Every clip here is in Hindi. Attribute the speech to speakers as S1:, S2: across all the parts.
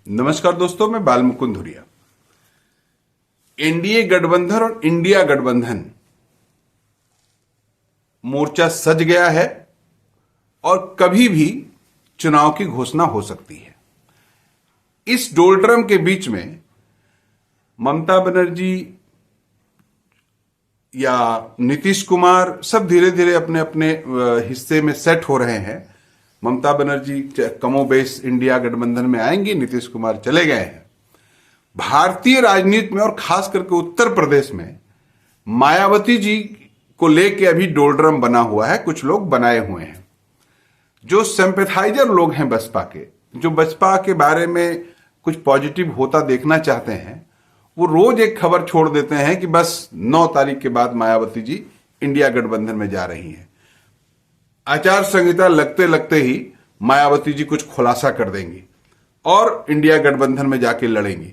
S1: नमस्कार दोस्तों, मैं बाल मुकुंद धुरिया। एनडीए गठबंधन और इंडिया गठबंधन मोर्चा सज गया है और कभी भी चुनाव की घोषणा हो सकती है। इस डोलड्रम के बीच में ममता बनर्जी या नीतीश कुमार सब धीरे धीरे अपने अपने हिस्से में सेट हो रहे हैं। ममता बनर्जी कमोबेश इंडिया गठबंधन में आएंगी, नीतीश कुमार चले गए हैं। भारतीय राजनीति में और खास करके उत्तर प्रदेश में मायावती जी को लेके अभी डोलड्रम बना हुआ है, कुछ लोग बनाए हुए हैं। जो सिंपैथाइजर लोग हैं बसपा के, जो बसपा के बारे में कुछ पॉजिटिव होता देखना चाहते हैं, वो रोज एक खबर छोड़ देते हैं कि बस 9 तारीख के बाद मायावती जी इंडिया गठबंधन में जा रही हैं। आचार संहिता लगते लगते ही मायावती जी कुछ खुलासा कर देंगी और इंडिया गठबंधन में जाके लड़ेंगी।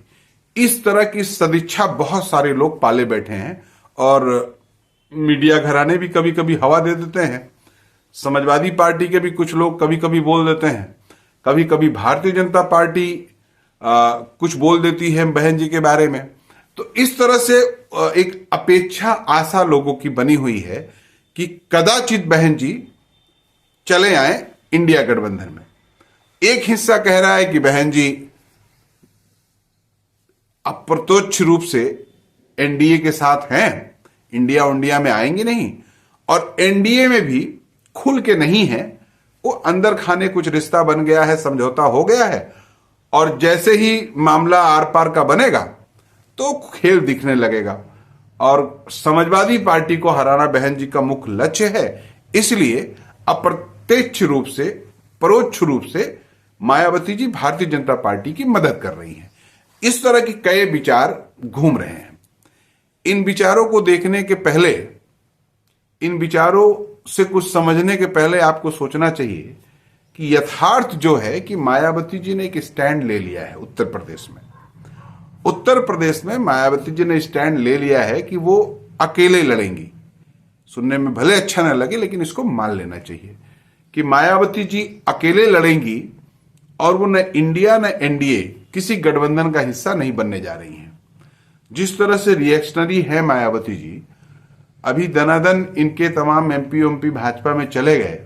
S1: इस तरह की सदिच्छा बहुत सारे लोग पाले बैठे हैं और मीडिया घराने भी कभी कभी हवा दे देते हैं। समाजवादी पार्टी के भी कुछ लोग कभी कभी बोल देते हैं, कभी कभी भारतीय जनता पार्टी कुछ बोल देती है बहन जी के बारे में। तो इस तरह से एक अपेक्षा आशा लोगों की बनी हुई है कि कदाचित बहन जी चले आए इंडिया गठबंधन में। एक हिस्सा कह रहा है कि बहन जी अप्रत्यक्ष रूप से एनडीए के साथ हैं, इंडिया में आएंगे नहीं, और एनडीए में भी खुल के नहीं है, वो अंदर खाने कुछ रिश्ता बन गया है, समझौता हो गया है, और जैसे ही मामला आर पार का बनेगा तो खेल दिखने लगेगा। और समाजवादी पार्टी को हराना बहन जी का मुख्य लक्ष्य है, इसलिए अप्रत्यक्ष रूप से, परोक्ष रूप से मायावती जी भारतीय जनता पार्टी की मदद कर रही हैं। इस तरह के कई विचार घूम रहे हैं। इन विचारों को देखने के पहले, इन विचारों से कुछ समझने के पहले आपको सोचना चाहिए कि यथार्थ जो है कि मायावती जी ने एक स्टैंड ले लिया है उत्तर प्रदेश में। उत्तर प्रदेश में मायावती जी ने स्टैंड ले लिया है कि वो अकेले लड़ेंगी। सुनने में भले अच्छा ना लगे, लेकिन इसको मान लेना चाहिए कि मायावती जी अकेले लड़ेंगी और वो न इंडिया न एनडीए किसी गठबंधन का हिस्सा नहीं बनने जा रही हैं। जिस तरह से रिएक्शनरी है मायावती जी, अभी दनादन इनके तमाम एमपी भाजपा में चले गए,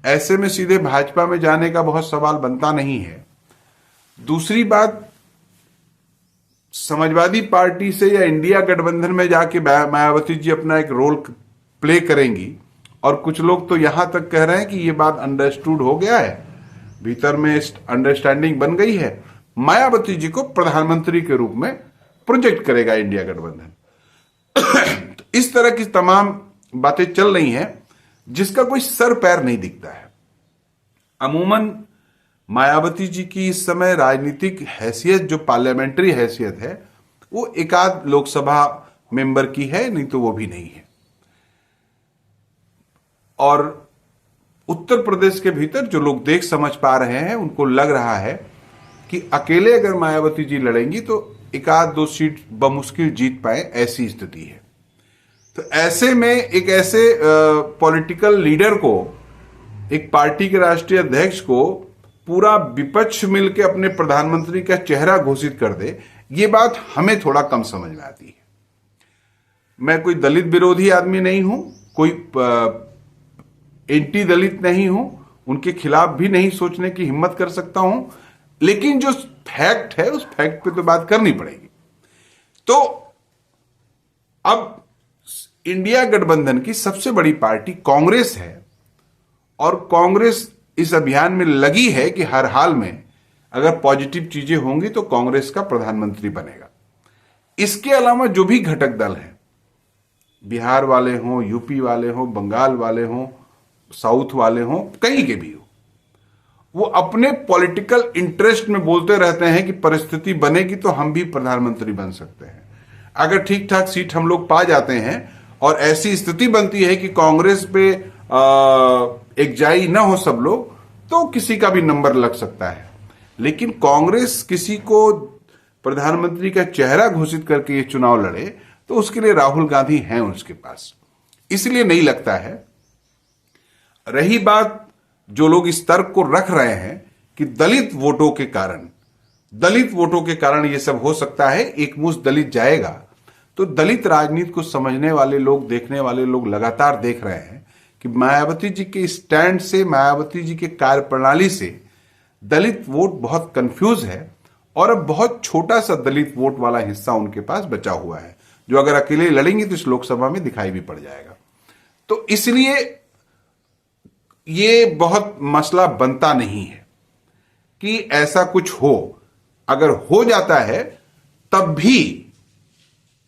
S1: ऐसे में सीधे भाजपा में जाने का बहुत सवाल बनता नहीं है। दूसरी बात, समाजवादी पार्टी से या इंडिया गठबंधन में जाके मायावती जी अपना एक रोल प्ले करेंगी, और कुछ लोग तो यहां तक कह रहे हैं कि ये बात अंडरस्टूड हो गया है, भीतर में अंडरस्टैंडिंग बन गई है, मायावती जी को प्रधानमंत्री के रूप में प्रोजेक्ट करेगा इंडिया गठबंधन। तो इस तरह की तमाम बातें चल रही हैं जिसका कोई सर पैर नहीं दिखता है। अमूमन मायावती जी की इस समय राजनीतिक हैसियत, जो पार्लियामेंट्री हैसियत है, वो एकाध लोकसभा मेंबर की है, नहीं तो वो भी नहीं है। और उत्तर प्रदेश के भीतर जो लोग देख समझ पा रहे हैं, उनको लग रहा है कि अकेले अगर मायावती जी लड़ेंगी तो एक आध 2 सीट बमुश्किल जीत पाए, ऐसी स्थिति है। तो ऐसे में एक ऐसे पॉलिटिकल लीडर को, एक पार्टी के राष्ट्रीय अध्यक्ष को पूरा विपक्ष मिलकर अपने प्रधानमंत्री का चेहरा घोषित कर दे, ये बात हमें थोड़ा कम समझ में आती है। मैं कोई दलित विरोधी आदमी नहीं हूं, कोई एंटी दलित नहीं हूं, उनके खिलाफ भी नहीं सोचने की हिम्मत कर सकता हूं, लेकिन जो फैक्ट है उस फैक्ट पे तो बात करनी पड़ेगी। तो अब इंडिया गठबंधन की सबसे बड़ी पार्टी कांग्रेस है, और कांग्रेस इस अभियान में लगी है कि हर हाल में अगर पॉजिटिव चीजें होंगी तो कांग्रेस का प्रधानमंत्री बनेगा। इसके अलावा जो भी घटक दल हैं, बिहार वाले हों, यूपी वाले हों, बंगाल वाले हों, साउथ वाले हों, कहीं के भी हो, वो अपने पॉलिटिकल इंटरेस्ट में बोलते रहते हैं कि परिस्थिति बनेगी तो हम भी प्रधानमंत्री बन सकते हैं। अगर ठीक ठाक सीट हम लोग पा जाते हैं और ऐसी स्थिति बनती है कि कांग्रेस पे एकजाई ना हो सब लोग, तो किसी का भी नंबर लग सकता है। लेकिन कांग्रेस किसी को प्रधानमंत्री का चेहरा घोषित करके ये चुनाव लड़े तो उसके लिए राहुल गांधी हैं उसके पास, इसलिए नहीं लगता है। रही बात जो लोग इस तर्क को रख रहे हैं कि दलित वोटों के कारण दलित वोटों के कारण ये सब हो सकता है, एक मुश्त दलित जाएगा। तो दलित राजनीति को समझने वाले लोग, देखने वाले लोग लगातार देख रहे हैं कि मायावती जी के स्टैंड से, मायावती जी के कार्यप्रणाली से दलित वोट बहुत कंफ्यूज है और अब बहुत छोटा सा दलित वोट वाला हिस्सा उनके पास बचा हुआ है, जो अगर अकेले लड़ेंगे तो इस लोकसभा में दिखाई भी पड़ जाएगा। तो इसलिए ये बहुत मसला बनता नहीं है कि ऐसा कुछ हो। अगर हो जाता है तब भी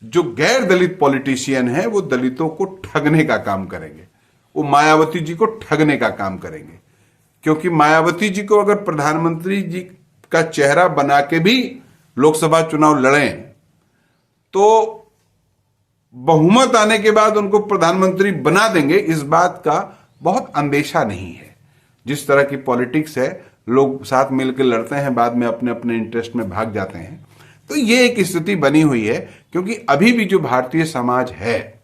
S1: जो गैर दलित पॉलिटिशियन है वो दलितों को ठगने का काम करेंगे, वो मायावती जी को ठगने का काम करेंगे। क्योंकि मायावती जी को अगर प्रधानमंत्री जी का चेहरा बना के भी लोकसभा चुनाव लड़ें तो बहुमत आने के बाद उनको प्रधानमंत्री बना देंगे, इस बात का बहुत अंदेशा नहीं है। जिस तरह की पॉलिटिक्स है, लोग साथ मिलकर लड़ते हैं, बाद में अपने अपने इंटरेस्ट में भाग जाते हैं। तो ये एक स्थिति बनी हुई है, क्योंकि अभी भी जो भारतीय समाज है,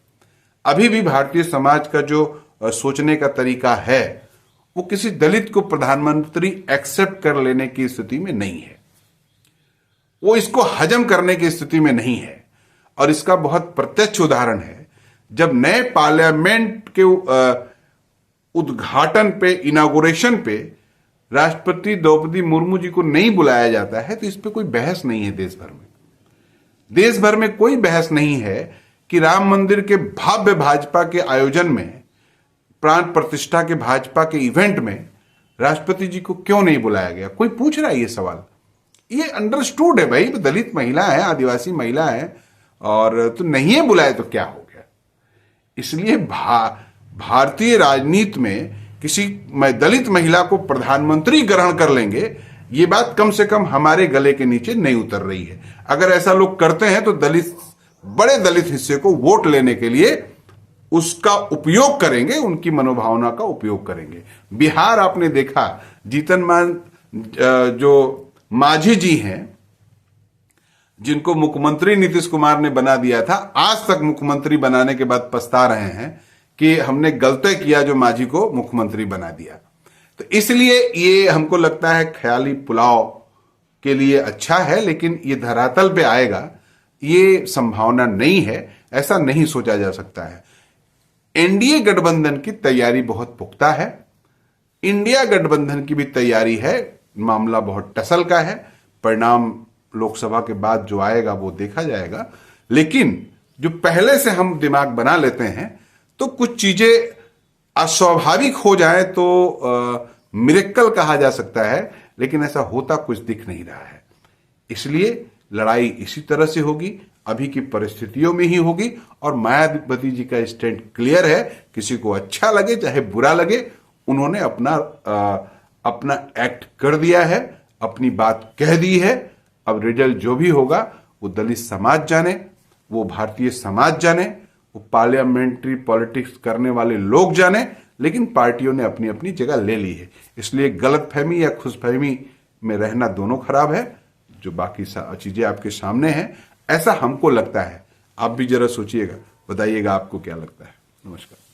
S1: अभी भी भारतीय समाज का जो सोचने का तरीका है, वो किसी दलित को प्रधानमंत्री एक्सेप्ट कर लेने की स्थिति में नहीं है, वो इसको हजम करने की स्थिति में नहीं है। और इसका बहुत प्रत्यक्ष उदाहरण है, जब नए पार्लियामेंट के उद्घाटन पे, इनॉग्रेशन पे राष्ट्रपति द्रौपदी मुर्मू जी को नहीं बुलाया जाता है, तो इस पे कोई बहस नहीं है देश भर में। देश भर में कोई बहस नहीं है कि राम मंदिर के भव्य भाजपा के आयोजन में, प्राण प्रतिष्ठा के भाजपा के इवेंट में राष्ट्रपति जी को क्यों नहीं बुलाया गया। कोई पूछ रहा है ये सवाल? ये अंडरस्टूड है भाई, दलित महिला है, आदिवासी महिला है, और तो नहीं है बुलाए तो क्या हो गया। इसलिए भारतीय राजनीति में किसी दलित महिला को प्रधानमंत्री ग्रहण कर लेंगे, ये बात कम से कम हमारे गले के नीचे नहीं उतर रही है। अगर ऐसा लोग करते हैं तो दलित, बड़े दलित हिस्से को वोट लेने के लिए उसका उपयोग करेंगे, उनकी मनोभावना का उपयोग करेंगे। बिहार आपने देखा, जीतन मान जो मांझी जी हैं, जिनको मुख्यमंत्री नीतीश कुमार ने बना दिया था, आज तक मुख्यमंत्री बनाने के बाद पछता रहे हैं कि हमने गलती किया जो मांझी को मुख्यमंत्री बना दिया। तो इसलिए ये हमको लगता है ख्याली पुलाव के लिए अच्छा है, लेकिन ये धरातल पे आएगा ये संभावना नहीं है, ऐसा नहीं सोचा जा सकता है। एनडीए गठबंधन की तैयारी बहुत पुख्ता है, इंडिया गठबंधन की भी तैयारी है, मामला बहुत टसल का है। परिणाम लोकसभा के बाद जो आएगा वो देखा जाएगा, लेकिन जो पहले से हम दिमाग बना लेते हैं तो कुछ चीजें अस्वाभाविक हो जाए तो मिरेकल कहा जा सकता है, लेकिन ऐसा होता कुछ दिख नहीं रहा है। इसलिए लड़ाई इसी तरह से होगी, अभी की परिस्थितियों में ही होगी। और मायावती जी का स्टैंड क्लियर है, किसी को अच्छा लगे चाहे बुरा लगे, उन्होंने अपना एक्ट कर दिया है, अपनी बात कह दी है। अब रिजल्ट जो भी होगा वो दलित समाज जाने, वो भारतीय समाज जाने, वो पार्लियामेंट्री पॉलिटिक्स करने वाले लोग जाने, लेकिन पार्टियों ने अपनी अपनी जगह ले ली है। इसलिए गलतफहमी या खुशफहमी में रहना दोनों खराब है। जो बाकी चीजें आपके सामने हैं, ऐसा हमको लगता है। आप भी जरा सोचिएगा, बताइएगा आपको क्या लगता है। नमस्कार।